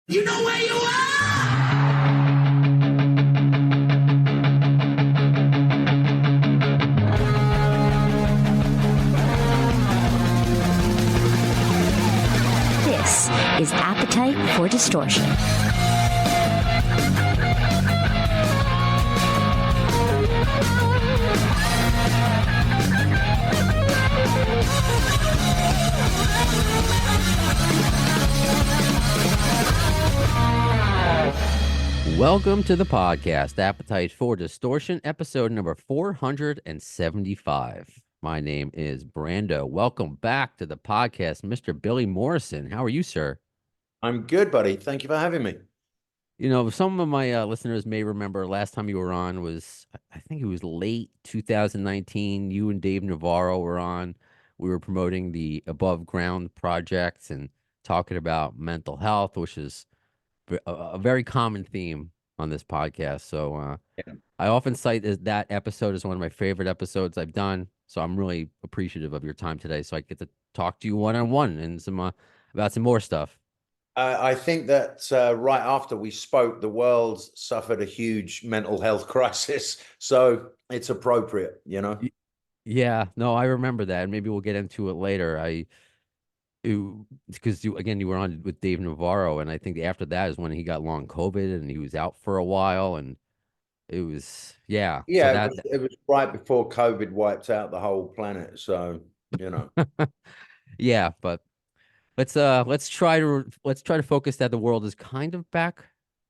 You know where you are! This is Appetite for Distortion. Welcome to the podcast, Appetite for Distortion, episode number 475. My name is Brando. Welcome back to the podcast, Mr. Billy Morrison. How are you, sir? I'm good, buddy. Thank you for having me. You know, some of my listeners may remember last time you were on was, I think it was late 2019. You and Dave Navarro were on. We were promoting the Above Ground project and talking about mental health, which is a very common theme on this podcast. So Yeah. I often cite that episode as one of my favorite episodes I've done. So I'm really appreciative of your time today. So I get to talk to you one-on-one and some about some more stuff. I think that right after we spoke, the world suffered a huge mental health crisis. So it's appropriate, you know? Yeah, no, I remember that. And maybe we'll get into it later. Because you were on with Dave Navarro, and I think after that is when he got long COVID and he was out for a while, and it was So Yeah, it was right before COVID wiped out the whole planet. So, you know. yeah, but let's try to focus that the world is kind of back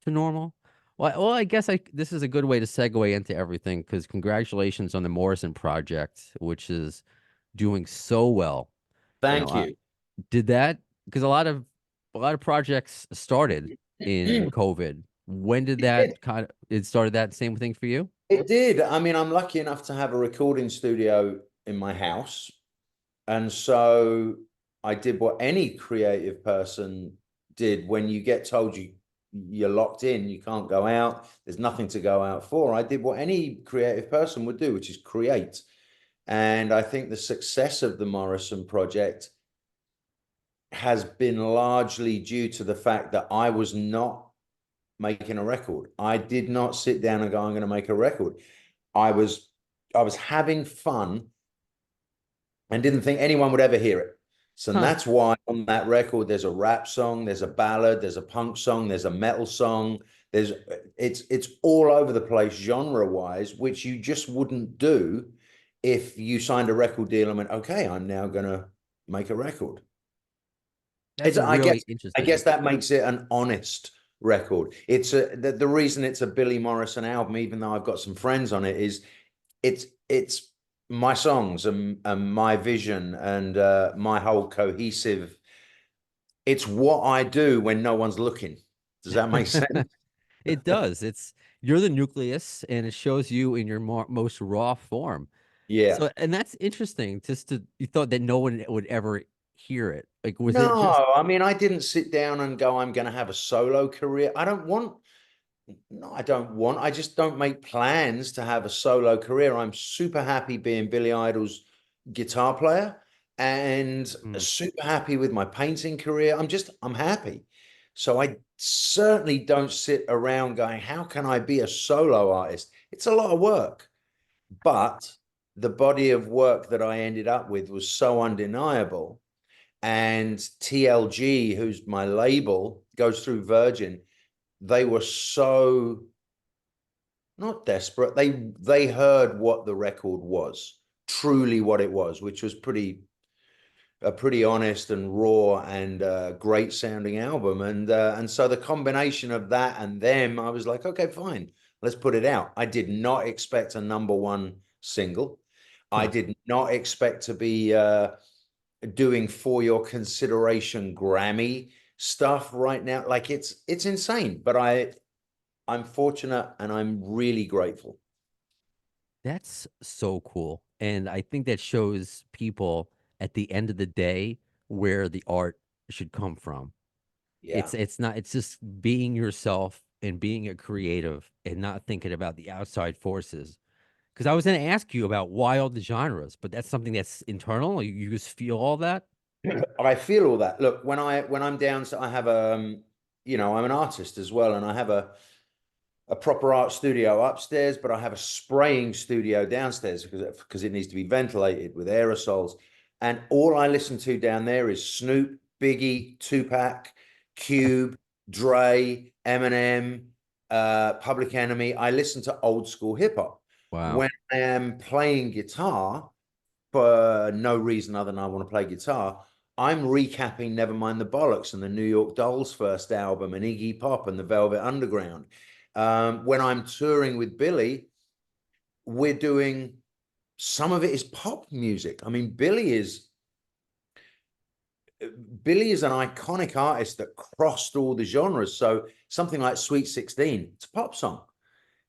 to normal. Well, I guess this is a good way to segue into everything because congratulations on the Morrison Project, which is doing so well. Thank you. Did that because a lot of projects started in COVID. When did that it started that same thing for you? It did. I mean, I'm lucky enough to have a recording studio in my house. And so I did what any creative person did when you get told you're locked in, you can't go out, there's nothing to go out for. I did what any creative person would do, which is create. And I think the success of the Morrison Project has been largely due to the fact that I was not making a record. I did not sit down and go, I'm going to make a record. I was having fun and didn't think anyone would ever hear it. So that's why on that record, there's a rap song, there's a ballad, there's a punk song, there's a metal song. It's all over the place genre-wise, which you just wouldn't do if you signed a record deal and went, okay, I'm now going to make a record. Interesting. I guess that makes it an honest record. It's the reason it's a Billy Morrison album, even though I've got some friends on it, is it's my songs and my vision and my whole cohesive. It's what I do when no one's looking. Does that make sense? It does. You're the nucleus, and it shows you in your most raw form. Yeah. So, and that's interesting. You thought that no one would ever hear it. Like, was it No, just? I mean, I didn't sit down and go, I'm going to have a solo career. I just don't make plans to have a solo career. I'm super happy being Billy Idol's guitar player and super happy with my painting career. I'm happy. So I certainly don't sit around going, how can I be a solo artist? It's a lot of work, but the body of work that I ended up with was so undeniable. And TLG, who's my label, goes through Virgin. They were so not desperate. They heard what the record was, truly what it was, which was a pretty honest and raw and great sounding album. And so the combination of that and them, I was like, okay, fine, let's put it out. I did not expect a #1 single. I did not expect to be doing For Your Consideration Grammy stuff right now. Like it's insane, but I'm fortunate and I'm really grateful. That's so cool. And I think that shows people at the end of the day where the art should come from. Yeah. It's just being yourself and being a creative and not thinking about the outside forces. Because I was going to ask you about why all the genres, but that's something that's internal. You just feel all that. I feel all that. Look, when I'm down, so I have you know, I'm an artist as well, and I have a proper art studio upstairs, but I have a spraying studio downstairs because it needs to be ventilated with aerosols. And all I listen to down there is Snoop, Biggie, Tupac, Cube, Dre, Eminem, Public Enemy. I listen to old school hip hop. Wow. When I am playing guitar, for no reason other than I want to play guitar, I'm recapping Nevermind the Bollocks and the New York Dolls first album and Iggy Pop and the Velvet Underground. When I'm touring with Billy, we're doing, some of it is pop music. I mean, Billy is an iconic artist that crossed all the genres. So something like Sweet 16, it's a pop song,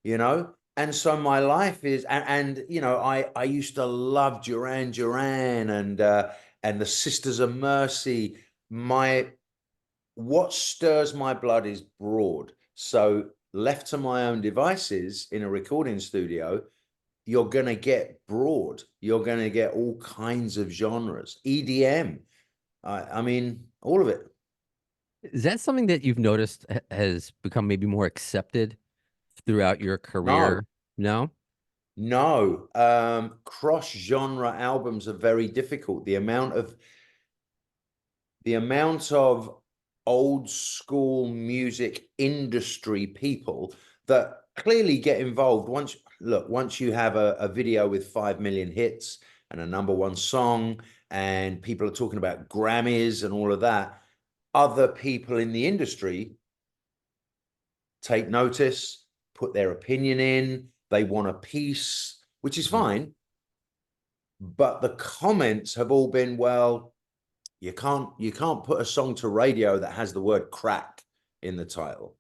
you know? And so my life is, and you know, I used to love Duran Duran and the Sisters of Mercy. What stirs my blood is broad. So left to my own devices in a recording studio, you're going to get broad. You're going to get all kinds of genres. EDM. I mean, all of it. Is that something that you've noticed has become maybe more accepted throughout your career? No? No. Cross-genre albums are very difficult. The amount of old school music industry people that clearly get involved. Once you have a video with 5 million hits and a #1 song, and people are talking about Grammys and all of that, other people in the industry take notice, put their opinion in, they want a piece, which is fine. But the comments have all been, well, you can't put a song to radio that has the word crack in the title.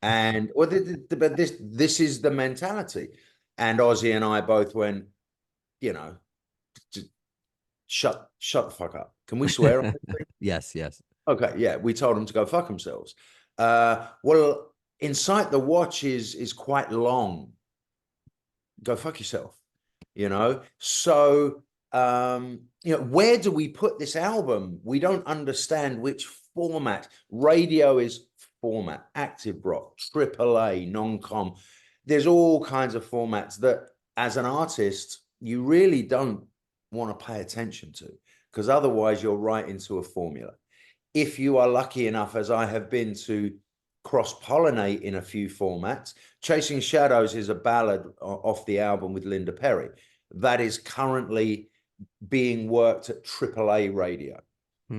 And well, but this is the mentality. And Ozzy and I both went, you know, shut the fuck up. Can we swear? Yes, yes. Okay, yeah. We told them to go fuck themselves. Well, Inside the Watch is quite long. Go fuck yourself. You know. So you know, where do we put this album? We don't understand which format. Radio is format, active rock, AAA, non-com. There's all kinds of formats that, as an artist, you really don't want to pay attention to, because otherwise you're right into a formula. If you are lucky enough, as I have been, to cross-pollinate in a few formats, Chasing Shadows is a ballad off the album with Linda Perry that is currently being worked at AAA radio.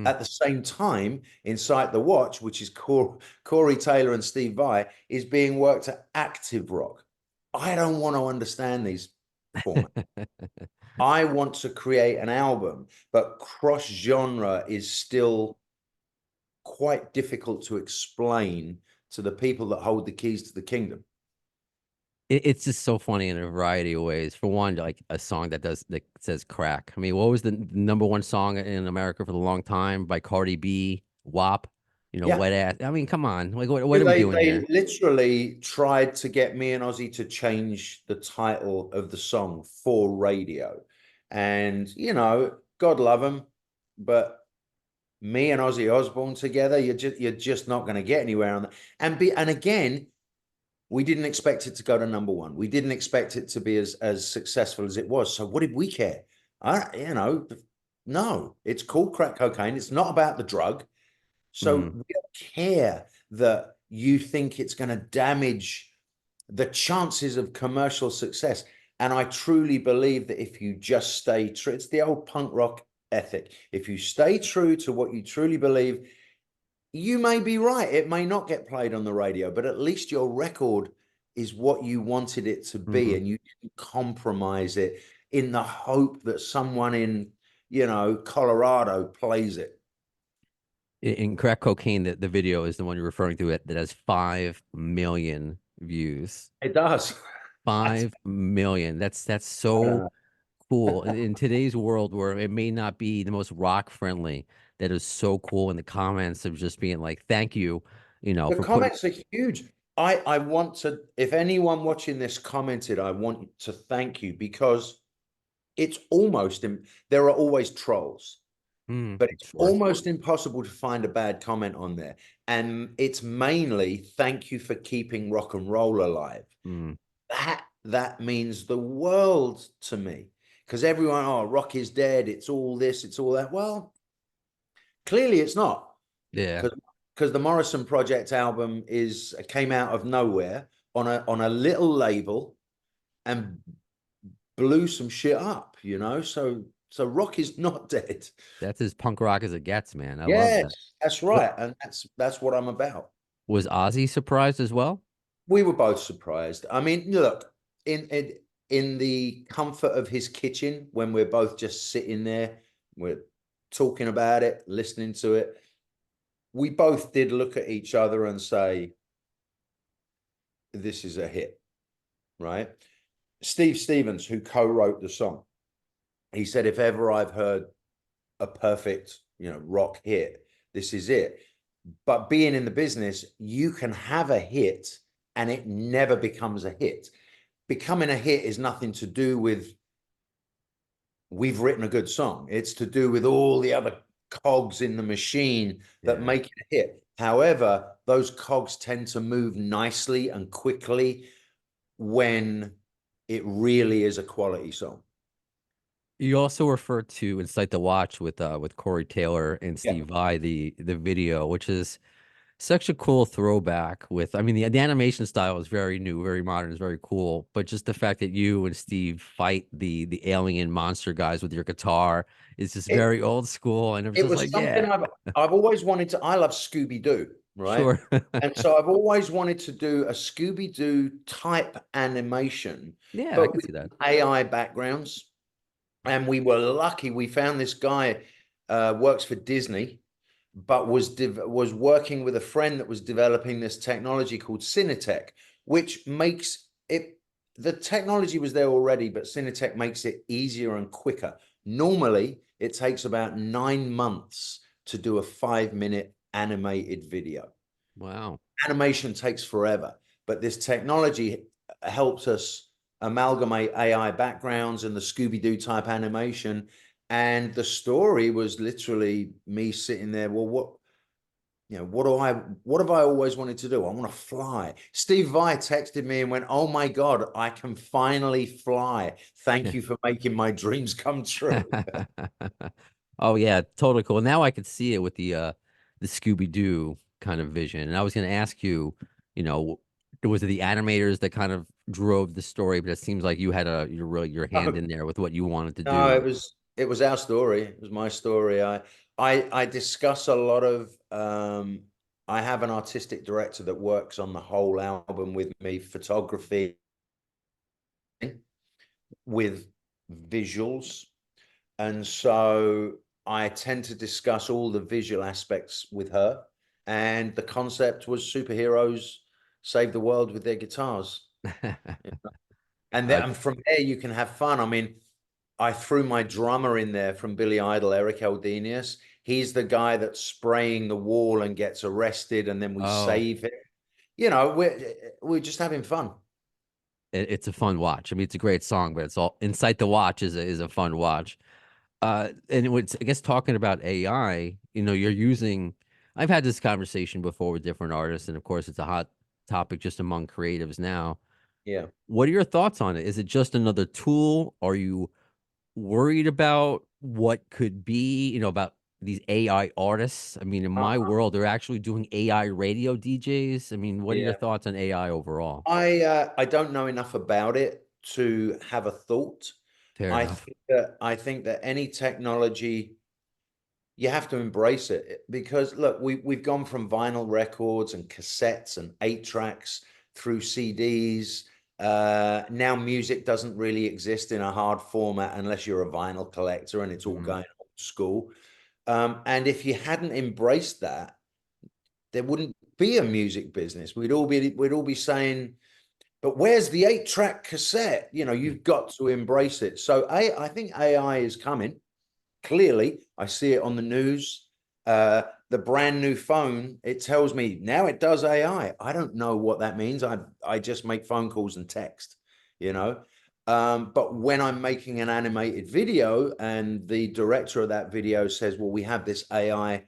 At the same time, Inside the Watch, which is Corey Taylor and Steve Vai, is being worked at active rock. I don't want to understand these formats. I want to create an album, but cross-genre is still quite difficult to explain to the people that hold the keys to the kingdom. It's just so funny in a variety of ways. For one, like a song that says crack. I mean, what was the #1 song in America for a long time by Cardi B? WAP. You know, Yeah. Wet Ass. I mean, come on. Like, what are we doing here? They literally tried to get me and Ozzy to change the title of the song for radio. And, you know, God love them, but me and Ozzy Osbourne together, you're just not going to get anywhere on that. And again, we didn't expect it to go to #1. We didn't expect it to be as successful as it was. So what did we care? You know, no, it's called crack cocaine. It's not about the drug. So we don't care that you think it's going to damage the chances of commercial success. And I truly believe that if you just stay true, it's the old punk rock ethic. If you stay true to what you truly believe, you may be right. It may not get played on the radio, but at least your record is what you wanted it to be, and you didn't compromise it in the hope that someone in, you know, Colorado plays it. In Crack Cocaine, the video is the one you're referring to, that has 5 million views. It does. 5 million. That's so cool. In today's world where it may not be the most rock friendly, that is so cool. And the comments of just being like, thank you, you know, The comments are huge. I want to, if anyone watching this commented, I want to thank you, because it's almost, there are always trolls, but it's sure. almost impossible to find a bad comment on there. And it's mainly thank you for keeping rock and roll alive. Mm. That means the world to me, because everyone, oh, rock is dead, it's all this, it's all that. Well, clearly it's not, Yeah. because the Morrison Project album came out of nowhere on a little label and blew some shit up, you know. So rock is not dead. That's as punk rock as it gets, man. I love that. Yes, that's right, and that's what I'm about. Was Ozzy surprised as well? We were both surprised. I mean, look, in the comfort of his kitchen, when we're both just sitting there, we're talking about it, listening to it, we both did look at each other and say, this is a hit, right? Steve Stevens, who co-wrote the song, he said, if ever I've heard a perfect, rock hit, this is it. But being in the business, you can have a hit and it never becomes a hit. Becoming a hit is nothing to do with we've written a good song. It's to do with all the other cogs in the machine that make it a hit. However, those cogs tend to move nicely and quickly when it really is a quality song. You also referred to Incite the Watch with Corey Taylor and Yeah. Steve Vai, the video, which is such a cool throwback with, I mean, the animation style is very new, very modern, is very cool. But just the fact that you and Steve fight the alien monster guys with your guitar is just It, very old school. And it was it just was like, something yeah, I've always wanted to. I love Scooby-Doo, right? sure. And so I've always wanted to do a Scooby-Doo type animation, Yeah, I but can with see that. AI backgrounds. And we were lucky. We found this guy works for Disney, but was working with a friend that was developing this technology called Cinetech, which makes it. The technology was there already, but Cinetech makes it easier and quicker. Normally, it takes about 9 months to do a 5-minute animated video. Wow. Animation takes forever, but this technology helps us amalgamate AI backgrounds and the Scooby-Doo type animation. And the story was literally me sitting there. Well, what have I always wanted to do? I want to fly. Steve Vai texted me and went, oh my God, I can finally fly. Thank you for making my dreams come true. Oh yeah, totally cool. Now I could see it with the Scooby-Doo kind of vision. And I was going to ask you, was it the animators that kind of drove the story? But it seems like you had your hand in there with what you wanted to No, do. it was our story. It was my story. I discuss a lot of I have an artistic director that works on the whole album with me, photography with visuals. And so I tend to discuss all the visual aspects with her. And the concept was superheroes save the world with their guitars. And from there you can have fun. I mean, I threw my drummer in there from Billy Idol, Eric Eldenius. He's the guy that's spraying the wall and gets arrested, and then we Oh, save him. We're just having fun. it's a fun watch. I mean, it's a great song, but it's all Incite the Watch is a fun watch. And I guess talking about AI, you're using. I've had this conversation before with different artists, and of course, it's a hot topic just among creatives now. Yeah. What are your thoughts on it? Is it just another tool? Are you worried about what could be, about these AI artists? I mean, in my Uh, world, they're actually doing AI radio DJs. I mean, what are your yeah. thoughts on AI overall? I don't know enough about it to have a thought. Fair enough. I think that any technology, you have to embrace it, because look, we've gone from vinyl records and cassettes and 8 tracks through CDs. Now music doesn't really exist in a hard format unless you're a vinyl collector, and it's all Mhm. going old school. And if you hadn't embraced that, there wouldn't be a music business. We'd all be saying, but where's the 8-track cassette? You've got to embrace it. So I think AI is coming. Clearly, I see it on the news. The brand new phone, it tells me now it does AI. I don't know what that means. I just make phone calls and text, you know. But when I'm making an animated video and the director of that video says, well, we have this AI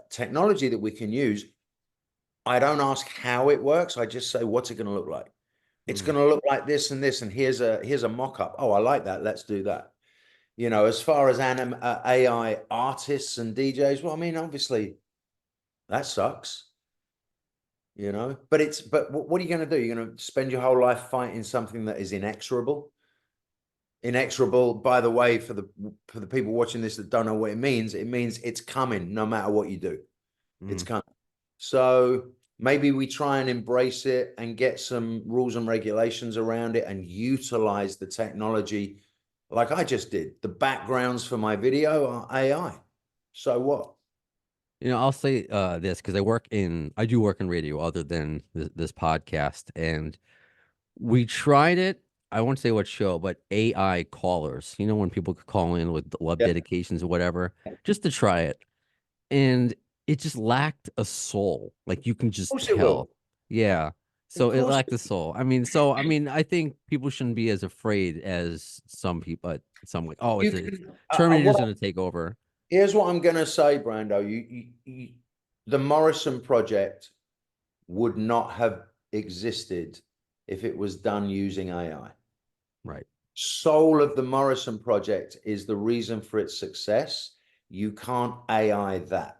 technology that we can use, I don't ask how it works. I just say, what's it going to look like? It's going to look like this and this, and here's a mock-up. Oh, I like that. Let's do that. You know, as far as AI artists and DJs, well, I mean, obviously that sucks, you know, but what are you going to do? You're going to spend your whole life fighting something that is inexorable. Inexorable, by the way, for the people watching this that don't know what it means it's coming no matter what you do. It's coming. So maybe we try and embrace it and get some rules and regulations around it and utilize the technology like I just did. The backgrounds for my video are AI. So what? You know, I'll say this because I do work in radio other than this podcast, and we tried it. I won't say what show, but AI callers. You know, when people could call in with love Yeah. dedications or whatever, just to try it, and it just lacked a soul. Like you can just Of course it will. tell. Yeah. Of So it course. lacked a soul. I mean, I think people shouldn't be as afraid as some people. Some like, oh, You it's can, Terminator's going to take over. here's what I'm going to say, Brando. The Morrison Project would not have existed if it was done using AI. Right. Soul of the Morrison Project is the reason for its success. You can't AI that.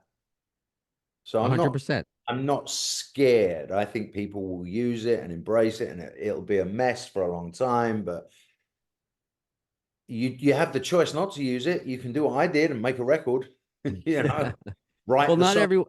So 100%. I'm not scared. I think people will use it and embrace it, and it'll be a mess for a long time. But you have the choice not to use it. You can do what I did and make a record. You know, write Well, the not song. every.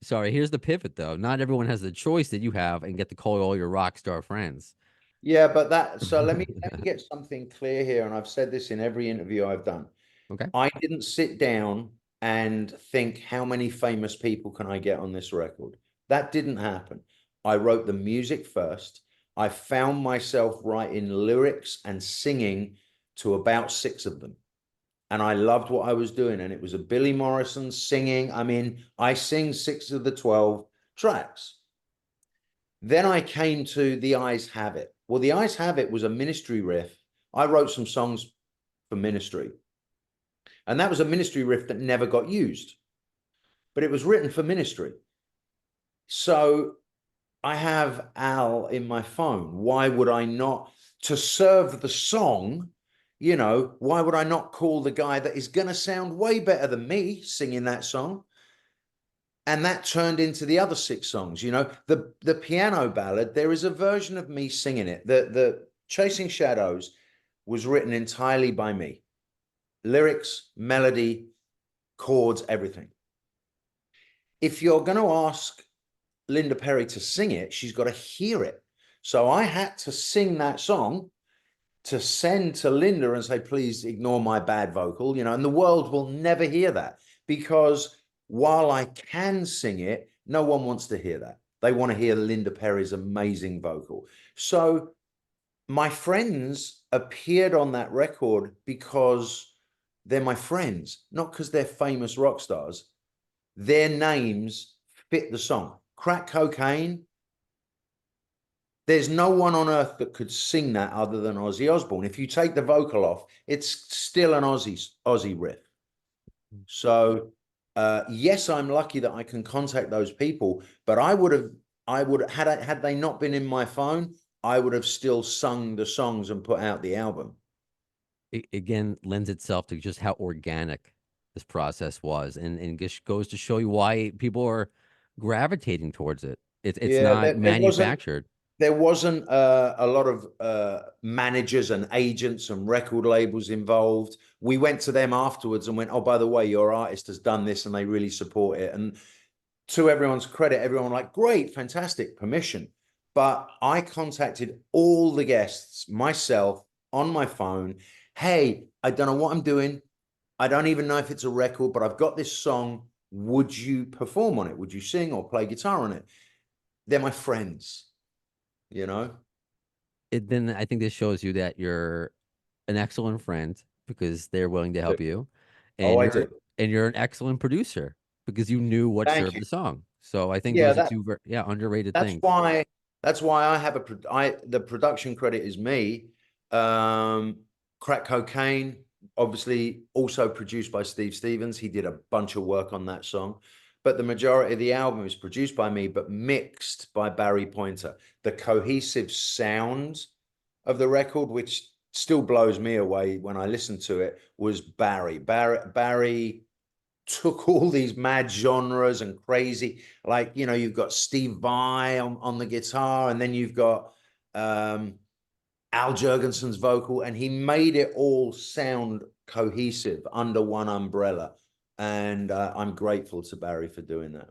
Sorry, here's the pivot though. Not everyone has the choice that you have and get to call all your rock star friends. Yeah, but so let me get something clear here, and I've said this in every interview I've done. Okay. I didn't sit down and think, how many famous people can I get on this record? That didn't happen. I wrote the music first. I found myself writing lyrics and singing to about 6 of them. And I loved what I was doing. And it was a Billy Morrison singing. I mean, I sing 6 of the 12 tracks. Then I came to The Eyes Have It. Well, The Eyes Have It was a Ministry riff. I wrote some songs for Ministry. And that was a Ministry riff that never got used, but it was written for Ministry. So I have Al in my phone. Why would I not, to serve the song, you know, why would I not call the guy that is going to sound way better than me singing that song? And that turned into the other 6 songs. You know, the piano ballad, there is a version of me singing it. The Chasing Shadows was written entirely by me. Lyrics, melody, chords, everything. If you're going to ask Linda Perry to sing it, she's got to hear it. So I had to sing that song to send to Linda and say, please ignore my bad vocal, you know, and the world will never hear that, because while I can sing it, no one wants to hear that. They want to hear Linda Perry's amazing vocal. So my friends appeared on that record because they're my friends, not because they're famous rock stars. Their names fit the song. Crack Cocaine, there's no one on earth that could sing that other than Ozzy Osbourne. If you take the vocal off, it's still an Ozzy riff. So yes, I'm lucky that I can contact those people, but I would had they not been in my phone, I would have still sung the songs and put out the album. It again lends itself to just how organic this process was, and just goes to show you why people are gravitating towards it. It's Yeah, not manufactured. there wasn't a lot of managers and agents and record labels involved. We went to them afterwards and went, oh, by the way, your artist has done this, and they really support it. And to everyone's credit, everyone like, great, fantastic, permission. But I contacted all the guests myself on my phone. Hey, I don't know what I'm doing. I don't even know if it's a record, but I've got this song. Would you perform on it? Would you sing or play guitar on it? They're my friends, you know? Then I think this shows you that you're an excellent friend because they're willing to help you, Oh, and I do. you're an excellent producer because you knew what Thank served you. the song. So I think Yeah, those are two underrated that's things. why I have the production credit is me. Crack Cocaine, obviously also produced by Steve Stevens. He did a bunch of work on that song. but the majority of the album is produced by me, but mixed by Barry Pointer. The cohesive sound of the record, which still blows me away when I listen to it, was Barry took all these mad genres and crazy, like, you know, you've got Steve Vai on the guitar, and then you've got Al Jourgensen's vocal, and he made it all sound cohesive under one umbrella. And I'm grateful to Barry for doing that.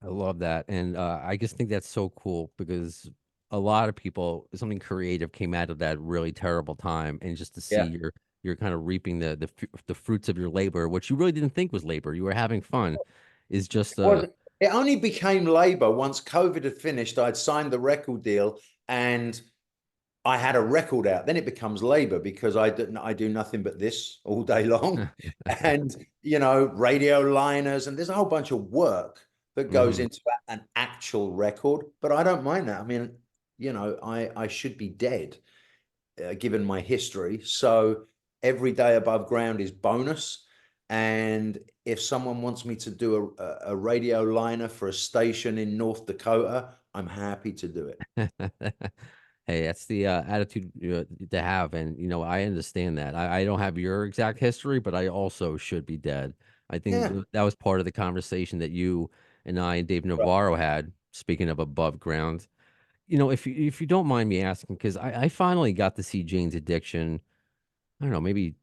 I love that. And I just think that's so cool because a lot of people, something creative came out of that really terrible time. And just to see Yeah. you're kind of reaping the fruits of your labor, which you really didn't think was labor. You were having fun, is just Was it only became labor once COVID had finished. I'd signed the record deal and I had a record out. Then it becomes labor because I do nothing but this all day long, and you know, radio liners, and there's a whole bunch of work that goes Mhm. into an actual record. But I don't mind that. I mean, you know, I should be dead given my history. So every day above ground is bonus. And if someone wants me to do a radio liner for a station in North Dakota, I'm happy to do it. Hey, that's the attitude to have, and I understand that. I don't have your exact history, but I also should be dead. I think Yeah. that was part of the conversation that you and I and Dave Right. Navarro had. Speaking of above ground, if you don't mind me asking, because I finally got to see Jane's Addiction. I don't know, maybe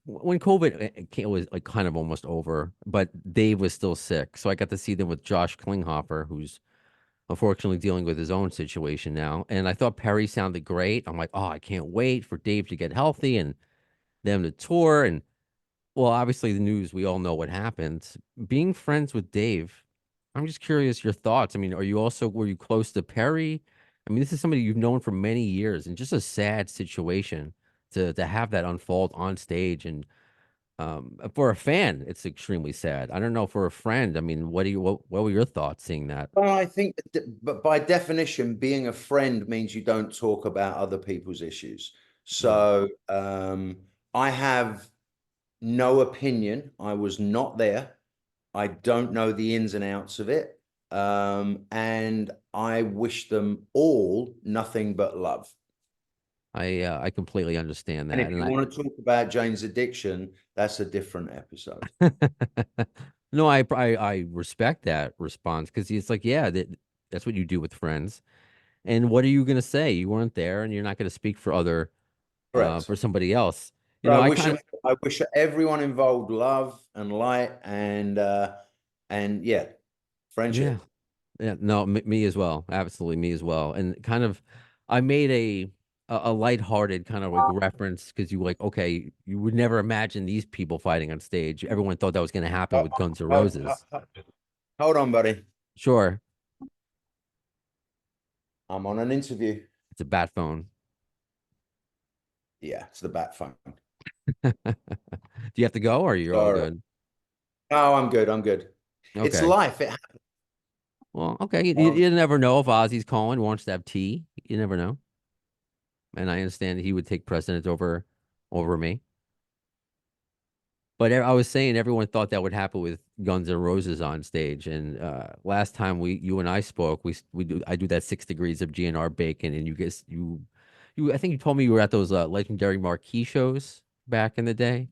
when COVID was like kind of almost over, but Dave was still sick, so I got to see them with Josh Klinghoffer, who's unfortunately dealing with his own situation now. And I thought Perry sounded great. I'm like, oh, I can't wait for Dave to get healthy and them to tour. And well, obviously the news, we all know what happened. Being friends with Dave, I'm just curious your thoughts. I mean, were you close to Perry? I mean, this is somebody you've known for many years and just a sad situation to have that unfold on stage. And for a fan, it's extremely sad. I don't know for a friend. I mean, what were your thoughts seeing that? Well, I think, but by definition, being a friend means you don't talk about other people's issues. Mm. So I have no opinion. I was not there. I don't know the ins and outs of it. And I wish them all nothing but love. I completely understand And that, if and you want to talk about Jane's Addiction, that's a different episode. no, I respect that response because it's like, yeah, that's what you do with friends. And what are you gonna say? You weren't there, and you're not gonna speak for Correct. for somebody else. But I kind of I wish everyone involved love and light and yeah, yeah. friendship. Yeah, no, me as well. Absolutely, me as well. And kind of, I made a lighthearted kind of like reference because you like, okay, you would never imagine these people fighting on stage. Everyone thought that was going to happen Oh, with Guns N' oh, Roses. hold on, buddy. Sure, I'm on an interview. it's a bat phone. Yeah, it's the bat phone. Do you have to go, or you're all Sorry. good? No, I'm good. I'm good. It's Okay. life. It Well, okay. happens. You never know if Ozzy's calling, wants to have tea. You never know. And I understand that he would take precedence over me. But I was saying everyone thought that would happen with Guns N' Roses on stage. And last time you and I spoke, I do that 6 degrees of GNR bacon, and I think you told me you were at those legendary marquee shows back in the day.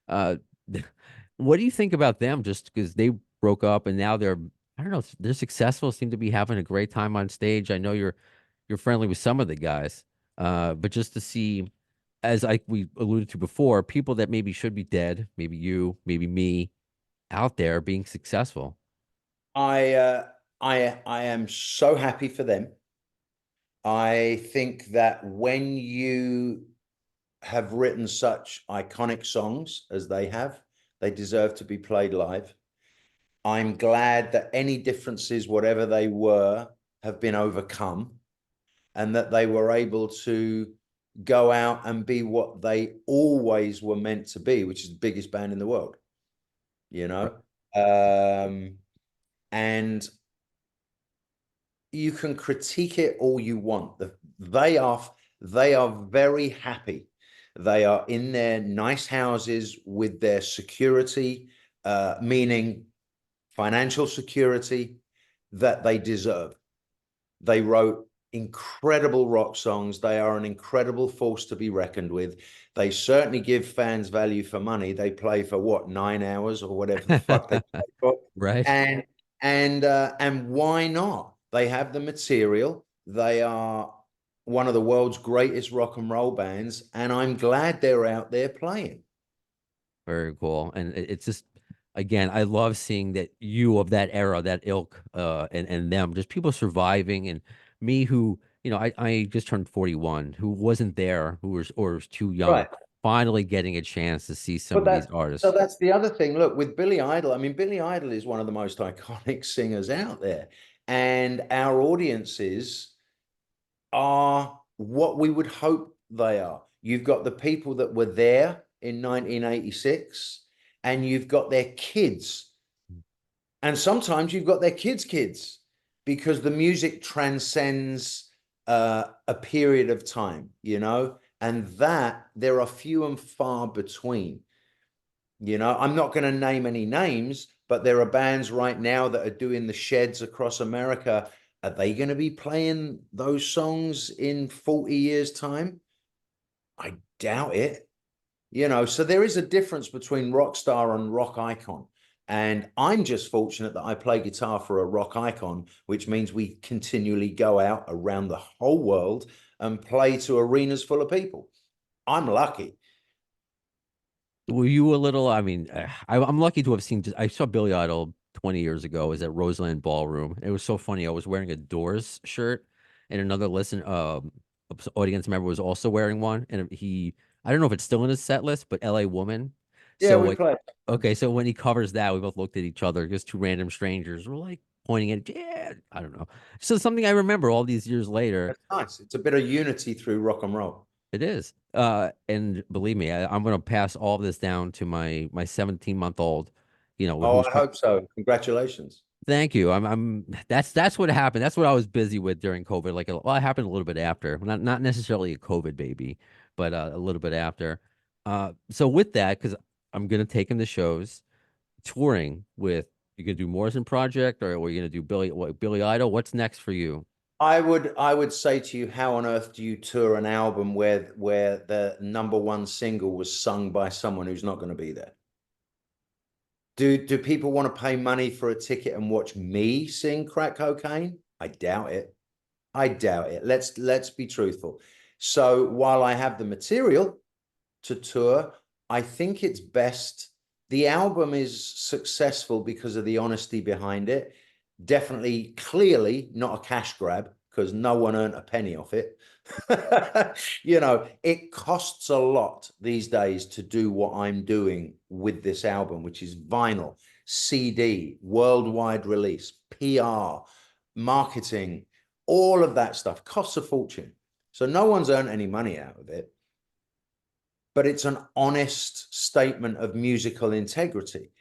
Uh, what do you think about them? Just because they broke up and now I don't know, they're successful, seem to be having a great time on stage. I know you're friendly with some of the guys, but just to see, as we alluded to before, people that maybe should be dead, maybe you, maybe me, out there being successful. I uh, I am so happy for them. I think that when you have written such iconic songs as they have, they deserve to be played live. I'm glad that any differences, whatever they were, have been overcome and that they were able to go out and be what they always were meant to be, which is the biggest band in the world, you Right. know? Um, and you can critique it all you want. They are they are very happy. They are in their nice houses with their security, meaning financial security that they deserve. They wrote incredible rock songs. They are an incredible force to be reckoned with. They certainly give fans value for money. They play for what, 9 hours or whatever the fuck they play for. Right. And why not? They have the material. They are one of the world's greatest rock and roll bands, and I'm glad they're out there playing. Very cool. And it's just, again, I love seeing that you of that era, that ilk, and them, just people surviving, and me who, I just turned 41, who wasn't there, who was or was too young, Right. finally getting a chance to see some But of these artists. so that's the other thing. Look, with Billy Idol, I mean, Billy Idol is one of the most iconic singers out there. And our audiences are what we would hope they are. You've got the people that were there in 1986, and you've got their kids. And sometimes you've got their kids, because the music transcends a period of time, and that there are few and far between. I'm not going to name any names, but there are bands right now that are doing the sheds across America. Are they going to be playing those songs in 40 years' time? I doubt it. So there is a difference between rock star and rock icon. And I'm just fortunate that I play guitar for a rock icon, which means we continually go out around the whole world and play to arenas full of people. I'm lucky. Were you a little, I mean, I'm lucky to have seen, I saw Billy Idol 20 years ago. It was at Roseland Ballroom. It was so funny. I was wearing a Doors shirt, and another audience member was also wearing one. And I don't know if it's still in his set list, but LA Woman. Yeah, So we like, play. okay, so when he covers that, we both looked at each other, just two random strangers. We're like pointing at, yeah, I don't know. So something I remember all these years later. That's nice. It's a bit of unity through rock and roll. It is. And believe me, I'm going to pass all of this down to my 17-month-old, Oh, who's I hope so. Congratulations. thank you. That's what happened. That's what I was busy with during COVID. Like, well, it happened a little bit after. Not necessarily a COVID baby, but a little bit after. So with that, because I'm going to take him to shows, touring with, you going to do Morrison Project, or are you going to do Billy Idol? What's next for you? I would say to you, how on earth do you tour an album where the #1 single was sung by someone who's not going to be there? Do people want to pay money for a ticket and watch me sing Crack Cocaine? I doubt it. I doubt it. Let's be truthful. So while I have the material to tour, I think it's best. The album is successful because of the honesty behind it. Definitely, clearly not a cash grab, because no one earned a penny off it. It costs a lot these days to do what I'm doing with this album, which is vinyl, CD, worldwide release, PR, marketing, all of that stuff costs a fortune. So no one's earned any money out of it. But it's an honest statement of musical integrity.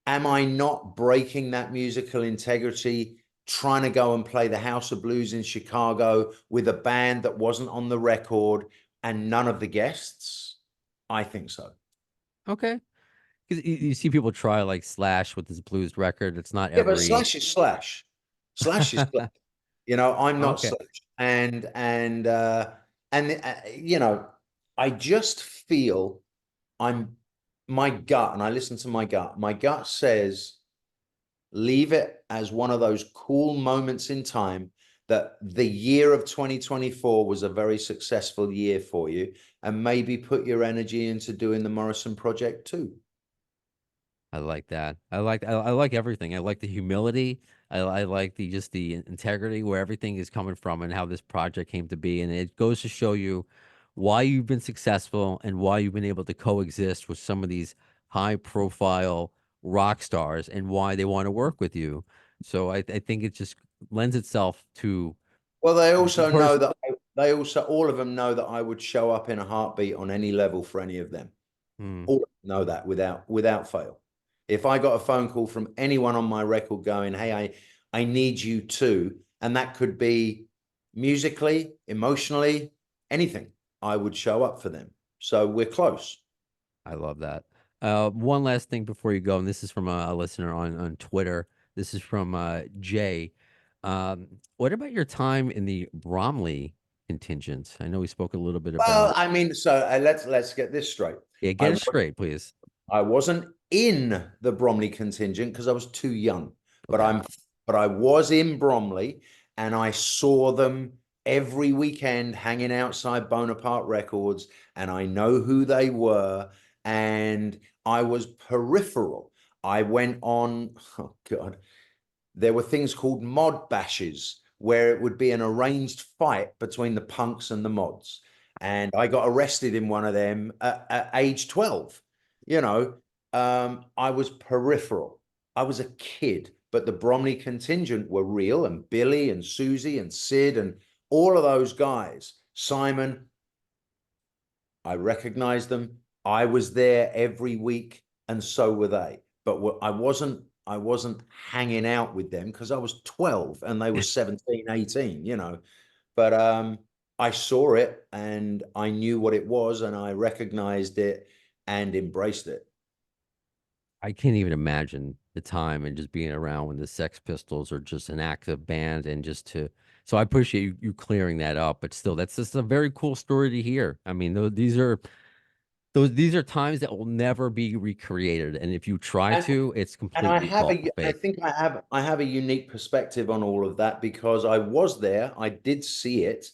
Am I not breaking that musical integrity, trying to go and play the House of Blues in Chicago with a band that wasn't on the record and none of the guests? I think so. Okay. Because you see people try like Slash with his blues record. It's not Yeah, but every. Slash is Slash. Slash is Slash. I'm not Okay. Slash. I just feel my gut, and I listen to my gut. My gut says, leave it as one of those cool moments in time, that the year of 2024 was a very successful year for you, and maybe put your energy into doing the Morrison Project too. I like that. I like everything. I like the humility. I like the integrity, where everything is coming from and how this project came to be. And it goes to show you why you've been successful and why you've been able to coexist with some of these high profile rock stars, and why they want to work with you. So I think it just lends itself to Well, they the also know person. that all of them know that I would show up in a heartbeat on any level for any of them. Hmm, All know that without fail. If I got a phone call from anyone on my record going, hey, I need you too, and that could be musically, emotionally, anything, I would show up for them. So we're close. I love that. One last thing before you go, and this is from a listener on Twitter. This is from Jay. What about your time in the Bromley contingent? I know we spoke a little bit Well, about. I mean, so let's get this straight. Yeah, I get it was straight, please. I wasn't in the Bromley contingent because I was too young, but Okay. I was in Bromley and I saw them every weekend hanging outside Bonaparte Records, and I know who they were, and I was peripheral. I went on, oh God, there were things called mod bashes where it would be an arranged fight between the punks and the mods. And I got arrested in one of them at age 12. You know, I was peripheral. I was a kid, but the Bromley contingent were real, and Billy and Susie and Sid and all of those guys. Simon, I recognized them. I was there every week, and so were they. But I wasn't hanging out with them because I was 12 and they were 17, 18, you know. But I saw it and I knew what it was and I recognized it and embraced it. I can't even imagine the time and just being around when the Sex Pistols are just an active band and just to. So I appreciate you clearing that up, but still, that's just a very cool story to hear. I mean, these are times that will never be recreated, and if you try And to, it's and I completely have false a I fake. think I have a unique perspective on all of that because I was there, I did see it,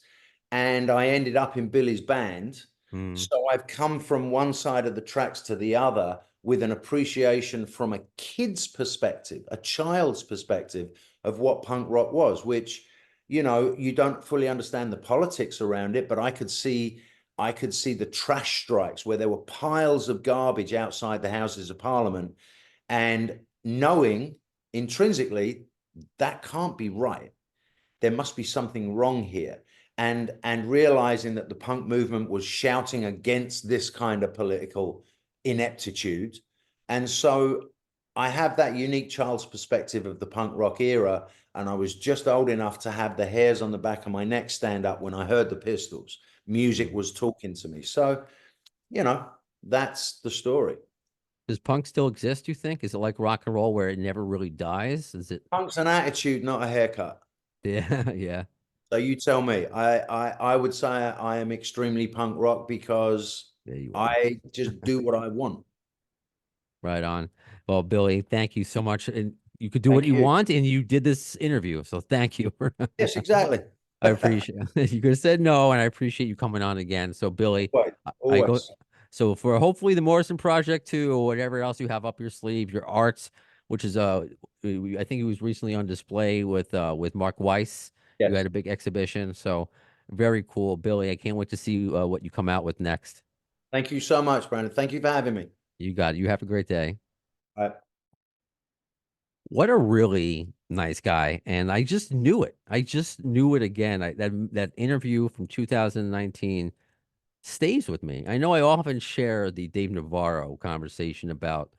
and I ended up in Billy's band. Mm, So I've come from one side of the tracks to the other with an appreciation from a kid's perspective, a child's perspective of what punk rock was, which, you know, you don't fully understand the politics around it, but I could see the trash strikes where there were piles of garbage outside the Houses of Parliament and knowing intrinsically that can't be right. There must be something wrong here. And realizing that the punk movement was shouting against this kind of political ineptitude. And so I have that unique child's perspective of the punk rock era. And I was just old enough to have the hairs on the back of my neck stand up when I heard the Pistols. Music mm. was talking to me. So, you know, that's the story. Does punk still exist, you think? Is it like rock and roll where it never really dies? Is it? Punk's an attitude, not a haircut. Yeah, yeah. So you tell me. I would say I am extremely punk rock because There you are. I just do what I want. Right on. Well, Billy, thank you so much. And you could do what Thank you you. want, and you did this interview. So thank you. Yes, exactly. I appreciate you could have said no, and I appreciate you coming on again. So, Billy, Always, I go. always. So for hopefully the Morrison Project too, or whatever else you have up your sleeve, your arts, which is I think it was recently on display with Mark Weiss. You Yes. had a big exhibition, so very cool, Billy. I can't wait to see what you come out with next. Thank you so much, Brandon. Thank you for having me. You got it. You have a great day. Uh, What a really nice guy, and I just knew it. I just knew it again. That interview from 2019 stays with me. I know I often share the Dave Navarro conversation about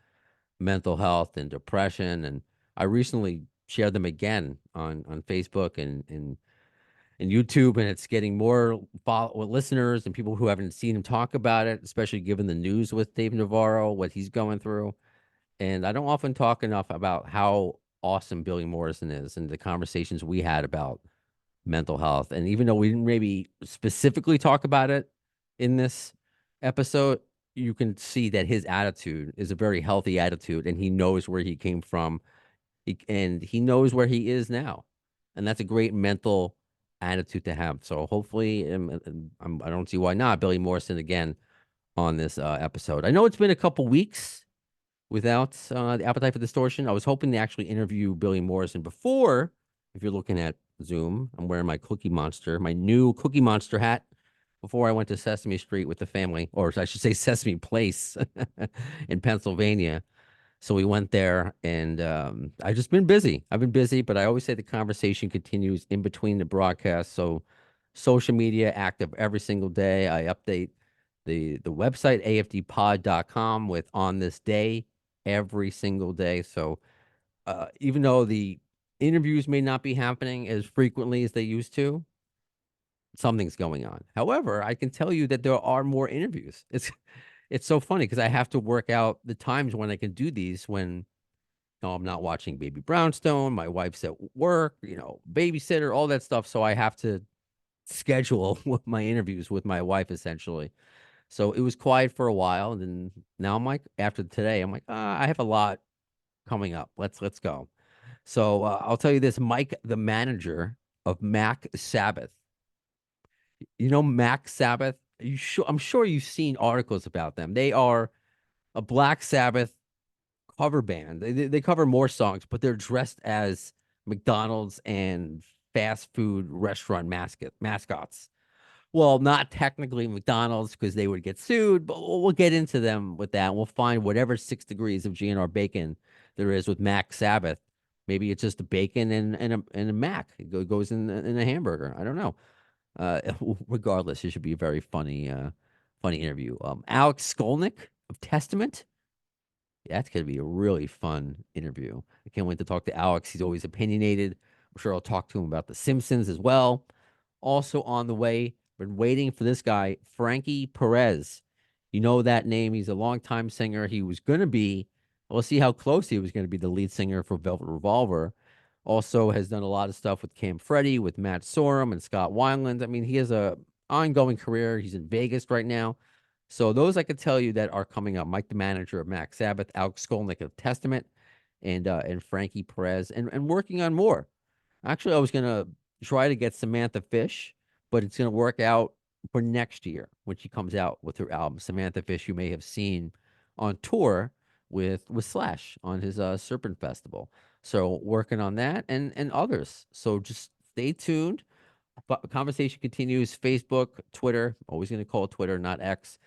mental health and depression, and I recently shared them again on Facebook and YouTube, and it's getting more listeners and people who haven't seen him talk about it, especially given the news with Dave Navarro, what he's going through. And I don't often talk enough about how awesome Billy Morrison is and the conversations we had about mental health. And even though we didn't maybe specifically talk about it in this episode, you can see that his attitude is a very healthy attitude and he knows where he came from and he knows where he is now. And that's a great mental attitude to have. So hopefully, I don't see why not Billy Morrison again on this episode. I know it's been a couple weeks without the appetite for distortion. I was hoping to actually interview Billy Morrison before. If you're looking at Zoom, I'm wearing my Cookie Monster, my new Cookie Monster hat. Before I went to Sesame Street with the family, or I should say Sesame Place in Pennsylvania. So we went there, and I've just been busy. I've been busy, but I always say the conversation continues in between the broadcasts. So social media active every single day. I update the website afdpod.com with on this day every single day. So even though the interviews may not be happening as frequently as they used to, something's going on. However, I can tell you that there are more interviews. it's so funny because I have to work out the times when I can do these when I'm not watching Baby Brownstone, my wife's at work, babysitter, all that stuff. So I have to schedule my interviews with my wife essentially. So it was quiet for a while, and then now I'm like, after today, I'm like, I have a lot coming up. Let's go. So I'll tell you this, Mike, the manager of Mac Sabbath. You know Mac Sabbath? I'm sure you've seen articles about them. They are a Black Sabbath cover band. They cover more songs, but they're dressed as McDonald's and fast food restaurant mascots. Well, not technically McDonald's because they would get sued, but we'll get into them with that. We'll find whatever 6 degrees of GNR bacon there is with Mac Sabbath. Maybe it's just a bacon and a Mac. It goes in a hamburger. I don't know. Regardless, it should be a very funny interview. Alex Skolnick of Testament. That's going to be a really fun interview. I can't wait to talk to Alex. He's always opinionated. I'm sure I'll talk to him about The Simpsons as well. Also on the way, been waiting for this guy, Frankie Perez. You know that name. He's a longtime singer. He was going to be, we'll see how close he was going to be the lead singer for Velvet Revolver. Also has done a lot of stuff with Cam Freddy, with Matt Sorum and Scott Weiland. I mean, he has a ongoing career. He's in Vegas right now. So those I could tell you that are coming up. Mike, the manager of Mac Sabbath, Alex Skolnick of Testament, and Frankie Perez, and working on more. Actually, I was gonna try to get Samantha Fish, but it's gonna work out for next year when she comes out with her album. Samantha Fish, you may have seen on tour with Slash on his Serpent Festival. So working on that and others. So just stay tuned. But conversation continues. Facebook, Twitter. Always gonna call it Twitter, not X.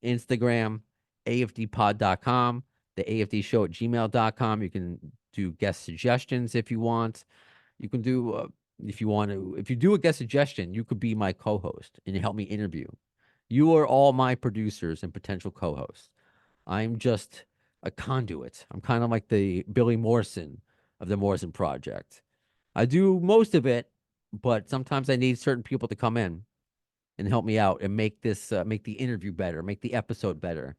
Instagram, afdpod.com, the afdshow at gmail.com. You can do guest suggestions if you want. You can do, if you do a guest suggestion, you could be my co-host and help me interview. You are all my producers and potential co-hosts. I'm just a conduit. I'm kind of like the Billy Morrison of the Morrison Project. I do most of it, but sometimes I need certain people to come in and help me out and make the interview better, make the episode better.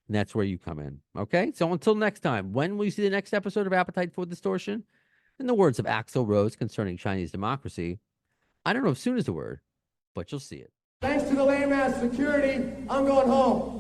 And that's where you come in. Okay. So until next time, when will you see the next episode of Appetite for Distortion? In the words of Axl Rose concerning Chinese democracy, I don't know if soon is the word, but you'll see it. Thanks to the lame ass security, I'm going home.